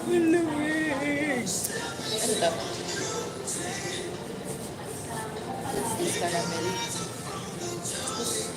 Malamig. Ano to? This caramel. Sige.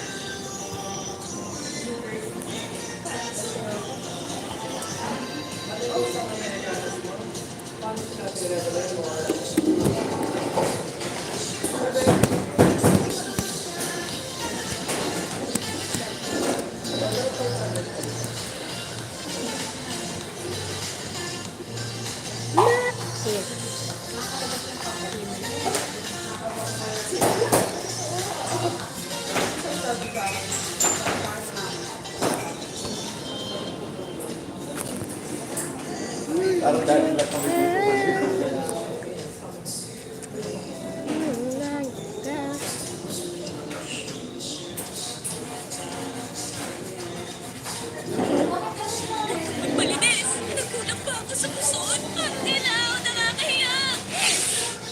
Malinis! Nagkulang pa ako sa pusoon. Pagdilaw, nakakahiya!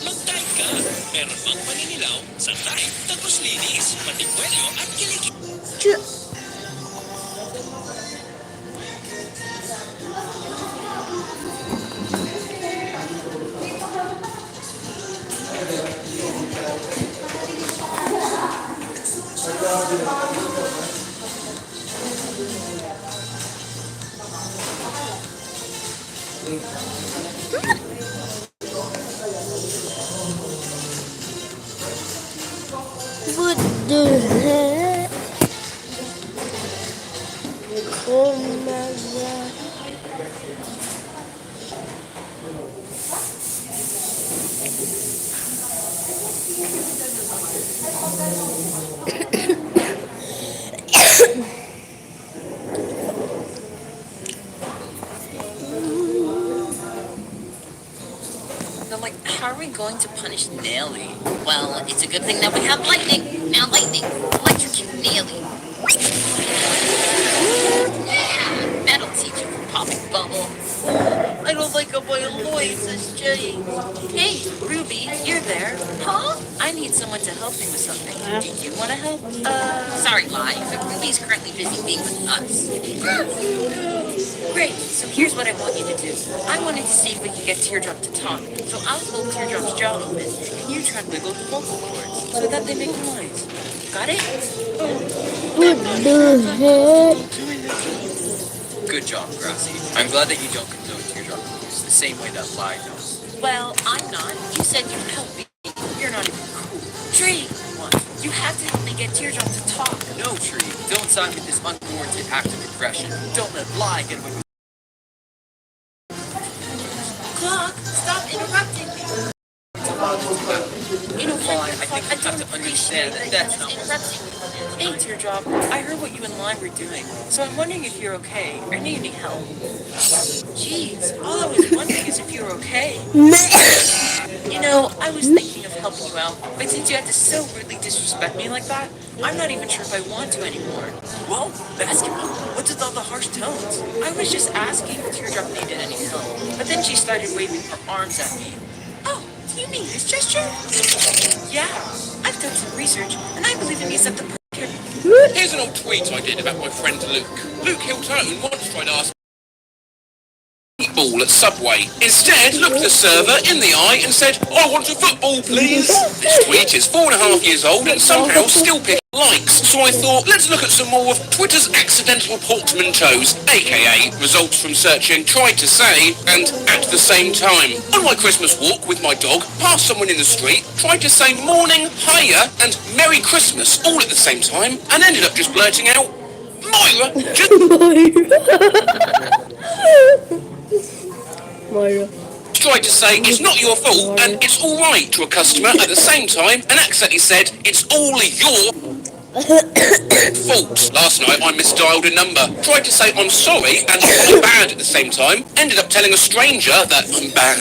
Mag-type ka! Meron bang paninilaw sa type, tapos linis, patikwelyo at kilikit. What the heck? Oh my god. I'm like, how are we going to punish Nelly? Well, it's a good thing that we have lightning. Now lightning, electrocute Nelly. Yeah, that'll teach you from popping bubble. I don't like how my voice has changed. Hey, Ruby, you're there. Huh? I need someone to help me with something. Do you want to help? Sorry, Lai, but Ruby's currently busy being with us. Great, so here's what I want you to do. I wanted to see if we could get Teardrop to talk, so I'll hold Teardrop's jaw open, and you try to wiggle the vocal cords so that they make noise. Got it? What the heck? Good job, Grassy. I'm glad that you don't condone teardrop abuse the same way that Lie does. Well, I'm not. You said you'd help me. You're not even cool. Tree! What? You have to help me get Teardrop to talk. No, Tree, don't sign with this unwarranted act of aggression. Don't let Lie get away with Clock, stop interrupting me. You know, Lie. I think you have to understand that that's not interrupting me. Hey, Teardrop, I heard what you and Lime were doing, so I'm wondering if you're okay or need any help. Jeez, all I was wondering is if you're okay. You know, I was thinking of helping you out, but since you had to so rudely disrespect me like that, I'm not even sure if I want to anymore. Whoa, basketball, what's with all the harsh tones? I was just asking if Teardrop needed any help, but then she started waving her arms at me. Oh, do you mean this gesture? Yeah, I've done some research, and I believe it means that the Here's an old tweet I did about my friend Luke. Luke Hilton once tried to ask ball at Subway. Instead, looked the server in the eye and said, "I want a football, please." This tweet is 4.5 years old and somehow still picking likes. So I thought, let's look at some more of Twitter's accidental portmanteaus, aka results from searching tried to say and at the same time. On my Christmas walk with my dog, passed someone in the street, tried to say morning, hiya, and Merry Christmas all at the same time, and ended up just blurting out, Moira, just Moira. tried to say it's not your fault and it's all right to a customer at the same time and accidentally said it's all your fault. Last night I misdialed a number, tried to say I'm sorry and I'm bad at the same time, ended up telling a stranger that I'm bad.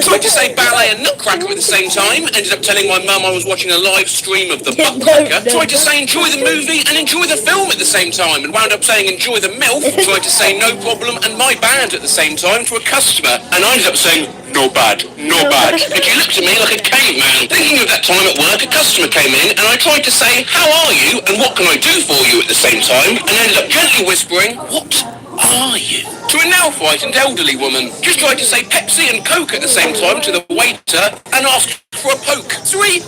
Tried to say ballet and nutcracker at the same time, ended up telling my mum I was watching a live stream of the Buttcracker. Tried to say enjoy the movie and enjoy the film at the same time and wound up saying enjoy the MILF. Tried to say no problem and my bad at the same time to a customer and I ended up saying not bad, not bad. And she looked at me like a caveman. Thinking of that time at work, a customer came in and I tried to say, how are you and what can I do for you at the same time, and ended up gently whispering, what are you? To a now frightened elderly woman. Just tried to say Pepsi and Coke at the same time to the waiter and asked for a poke. 3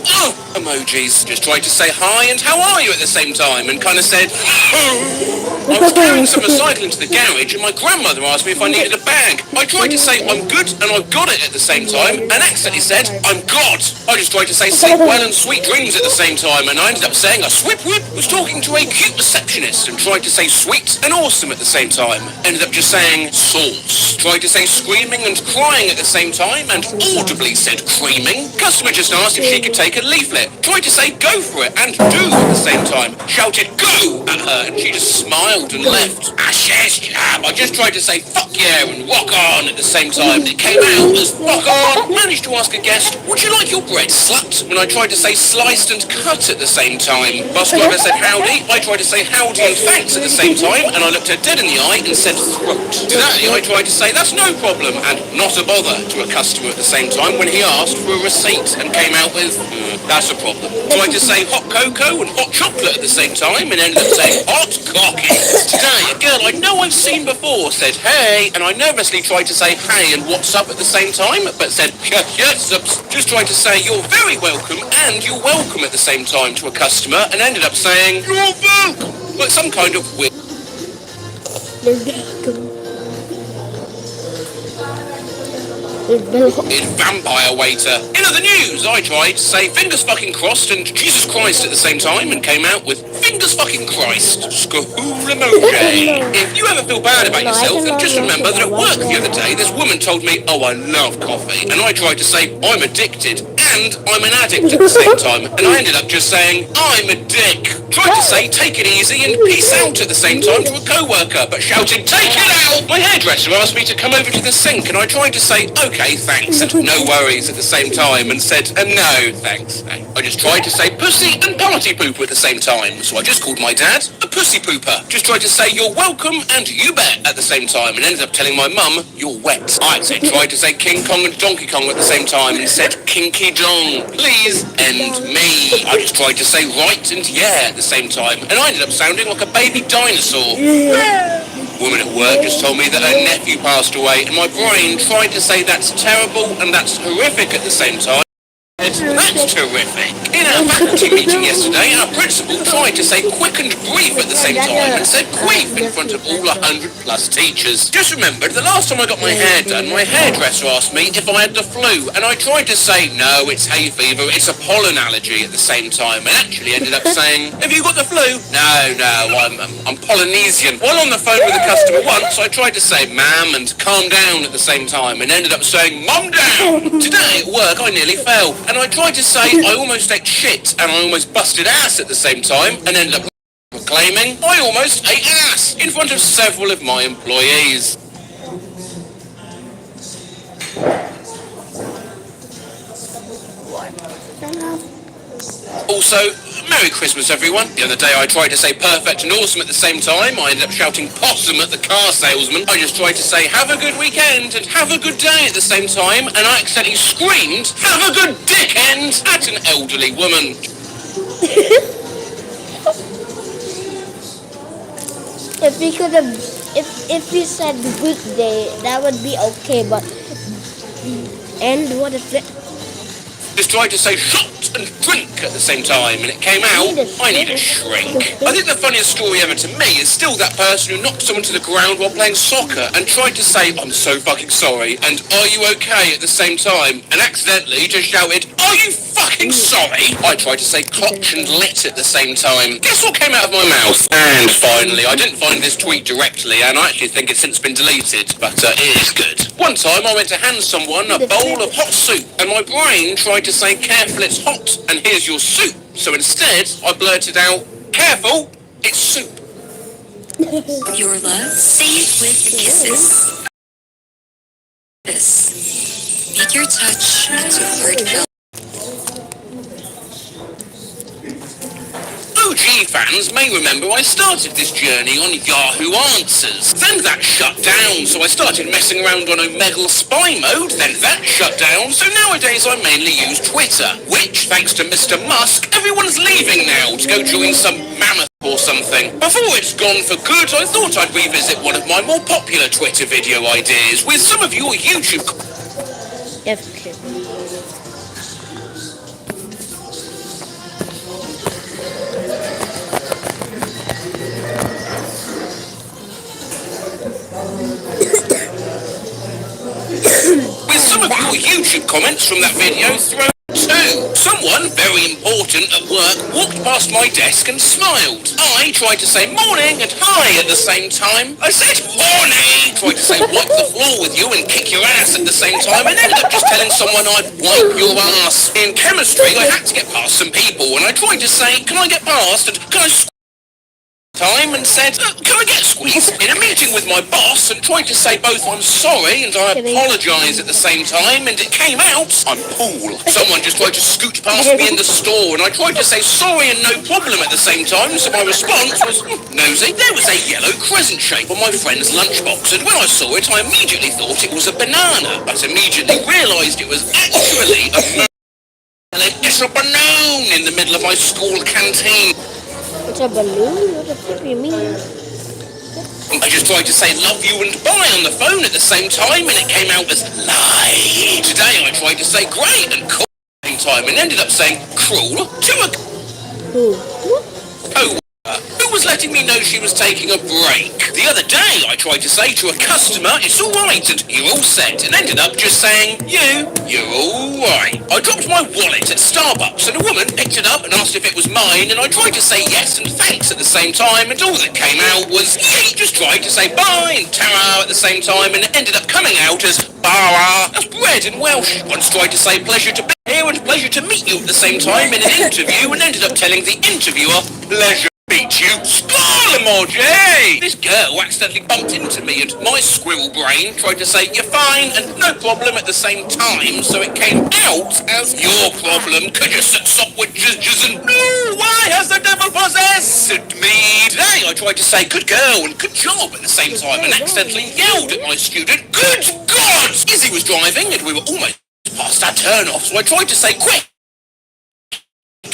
emojis. Just tried to say hi and how are you at the same time and kind of said, I was carrying some recycling to the garage and my grandmother asked me if I needed a bag. I tried to say I'm good and I've got it at the same time and accidentally said I'm God. I just tried to say sleep well and sweet dreams at the same time and I ended up saying a swip whip. Was talking to a cute receptionist and tried to say sweet and awesome at the same time. Ended up just saying sauce. Tried to say screaming and crying at the same time and audibly said creaming. Customer just asked if she could take a leaflet. Tried to say go for it and do at the same time. Shouted go at her and she just smiled and left. Yes, jab. I just tried to say fuck yeah and rock on at the same time. It came out as fuck on. Managed to ask a guest, would you like your bread slut? When I tried to say sliced and cut at the same time. Bus driver said howdy. I tried to say howdy and thanks at the same time and I looked her dead in the eye and said throat. Today I tried to say that's no problem and not a bother to a customer at the same time when he asked for a receipt and came out with, that's a problem. Tried to say hot cocoa and hot chocolate at the same time and ended up saying hot cocky. Today a girl I know I've seen before said hey and I nervously tried to say hey and what's up at the same time but said yes, just tried to say you're very welcome and you're welcome at the same time to a customer and ended up saying you're welcome. Like some kind of weird vampire waiter. In other news, I tried to say fingers fucking crossed and Jesus Christ at the same time and came out with fingers fucking Christ. Skahoolamojay. If you ever feel bad about yourself, then just remember that at work the other day, this woman told me, oh, I love coffee. And I tried to say, I'm addicted. And I'm an addict at the same time. And I ended up just saying, I'm a dick. Tried to say, take it easy and peace out at the same time to a co-worker, but shouted, take it out! My hairdresser asked me to come over to the sink and I tried to say, okay, thanks, and no worries at the same time and said, no, thanks. I just tried to say pussy and party pooper at the same time, so I just called my dad a pussy pooper. Just tried to say you're welcome and you bet at the same time and ended up telling my mum, you're wet. I tried to say King Kong and Donkey Kong at the same time and said Kinky Dong, please end me. I just tried to say right and yeah at the same time and I ended up sounding like a baby dinosaur. Woman at work just told me that her nephew passed away and my brain tried to say that's terrible and that's horrific at the same time. That's terrific. In our faculty meeting yesterday, our principal tried to say quick and brief at the same time and said queef in front of all 100 plus teachers. Just remembered the last time I got my hair done, my hairdresser asked me if I had the flu and I tried to say no, it's hay fever, it's a pollen allergy at the same time and actually ended up saying, have you got the flu? No, I'm Polynesian. While on the phone with a customer once, I tried to say ma'am and calm down at the same time and ended up saying mum down. Today at work I nearly fell. And I tried to say I almost ate shit and I almost busted ass at the same time and ended up proclaiming I almost ate ass in front of several of my employees. Also, Merry Christmas everyone. The other day I tried to say perfect and awesome at the same time. I ended up shouting possum at the car salesman. I just tried to say have a good weekend and have a good day at the same time and I accidentally screamed have a good dickend at an elderly woman. If we could have, if we said weekday, that would be okay, but and what if it? Just tried to say shot and drink at the same time and it came out, I need a shrink. I think the funniest story ever to me is still that person who knocked someone to the ground while playing soccer and tried to say, I'm so fucking sorry and are you okay at the same time and accidentally just shouted, are you fucking sorry? I tried to say clutch and lit at the same time. Guess what came out of my mouth? And finally, I didn't find this tweet directly and I actually think it's since been deleted, but it is good. One time I went to hand someone a bowl of hot soup and my brain tried to say careful it's hot and here's your soup. So instead I blurted out, careful, it's soup. Your love, say it with kisses. This. Make your touch into heartfelt. OG fans may remember I started this journey on Yahoo Answers. Then that shut down, so I started messing around on Omegle Spy mode, then that shut down, so nowadays I mainly use Twitter, which, thanks to Mr. Musk, everyone's leaving now to go join some mammoth or something. Before it's gone for good, I thought I'd revisit one of my more popular Twitter video ideas with some of your YouTube... Okay. with some of your YouTube comments from that video thrown too. Someone very important at work walked past my desk and smiled. I tried to say morning and hi at the same time. I said morning! Tried to say wipe the floor with you and kick your ass at the same time and ended up just telling someone I'd wipe your ass. In chemistry, I had to get past some people and I tried to say, can I get past and can I time and said, can I get a squeeze? In a meeting with my boss and tried to say both I'm sorry and I apologise at the same time and it came out, I'm Paul. Someone just tried to scoot past me in the store and I tried to say sorry and no problem at the same time, so my response was, nosy. There was a yellow crescent shape on my friend's lunchbox and when I saw it I immediately thought it was a banana, but immediately realised it was actually a balloon in the middle of my school canteen. It's a balloon? What the fuck do you mean? I just tried to say love you and bye on the phone at the same time and it came out as lie. Today I tried to say great and cool at the same time and ended up saying cruel to a coworker who was letting me know she was taking a break. The other day I tried to say to a customer it's alright and you're all set and ended up just saying you're alright. I dropped my wallet at Starbucks and a woman picked it up and asked if it was mine and I tried to say yes and thanks at the same time and all that came out was yay. Just tried to say bye and ta-ra at the same time and it ended up coming out as bara. That's bread in Welsh. Once tried to say pleasure to be here and pleasure to meet you at the same time in an interview and ended up telling the interviewer pleasure meet you. Squall emoji! This girl accidentally bumped into me and my squirrel brain tried to say you're fine and no problem at the same time, so it came out as your problem. Could you stop with jizz and no, why has the devil possessed me? Today I tried to say good girl and good job at the same time and accidentally yelled at my student, good God! Izzy was driving and we were almost past our turn off, so I tried to say quick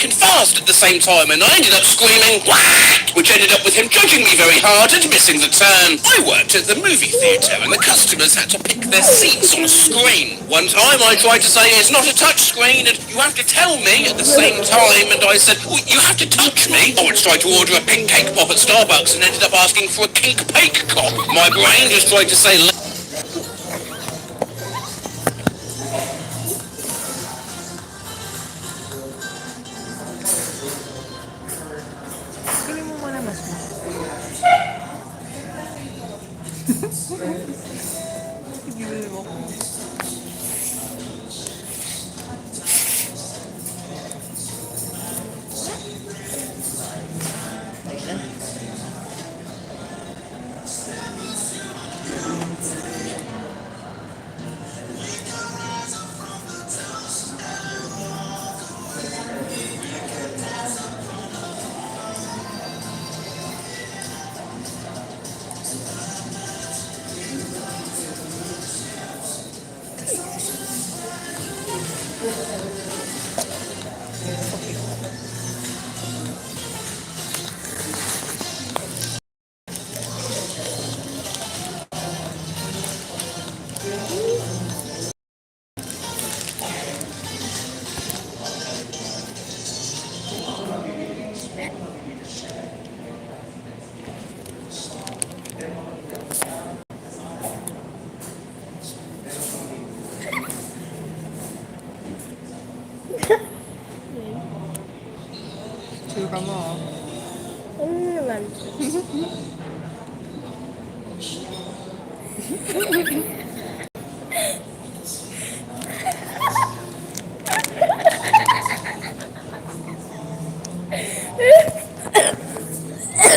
and fast at the same time and I ended up screaming whack, which ended up with him judging me very hard and missing the turn. I worked at the movie theatre and the customers had to pick their seats on a screen. One time I tried to say it's not a touch screen and you have to tell me at the same time and I said well, you have to touch me. I once tried to order a pink cake pop at Starbucks and ended up asking for a kink cake cop. My brain just tried to say Suka mo. Ano naman?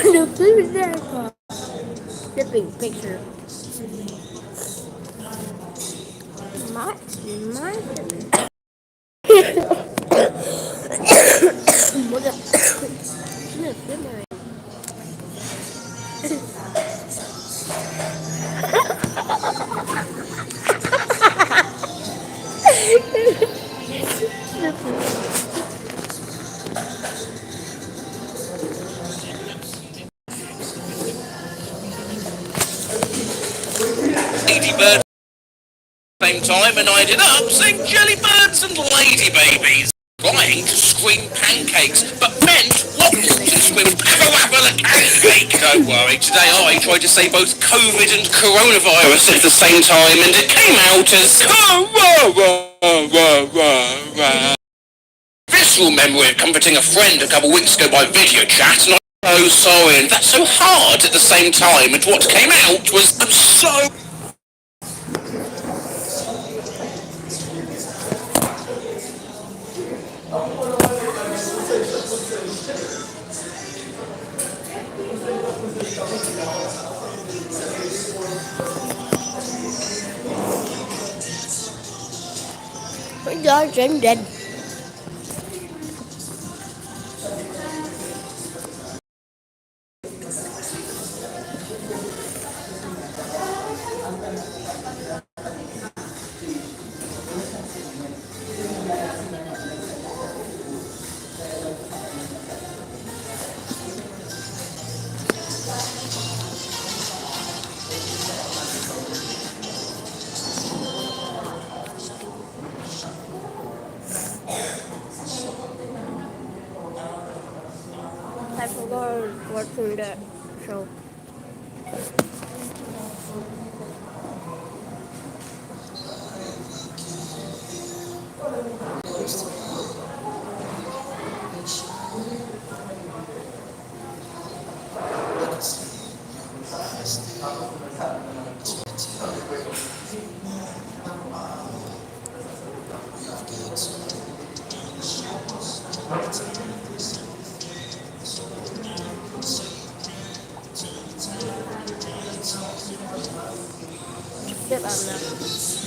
No, please, there. Flipping picture. My. What the? Ladybird same time, and I ended up saying jellybirds and lady babies. Trying to scream pancakes, but meant waffles with apple and pancake. Don't worry, today I tried to say both COVID and coronavirus at the same time, and it came out as visceral memory of comforting a friend a couple weeks ago by video chat, and I'm so sorry, and that's so hard at the same time, and what came out was, I'm so... George and dead. I forgot watching that show. Tiếp ăn nào.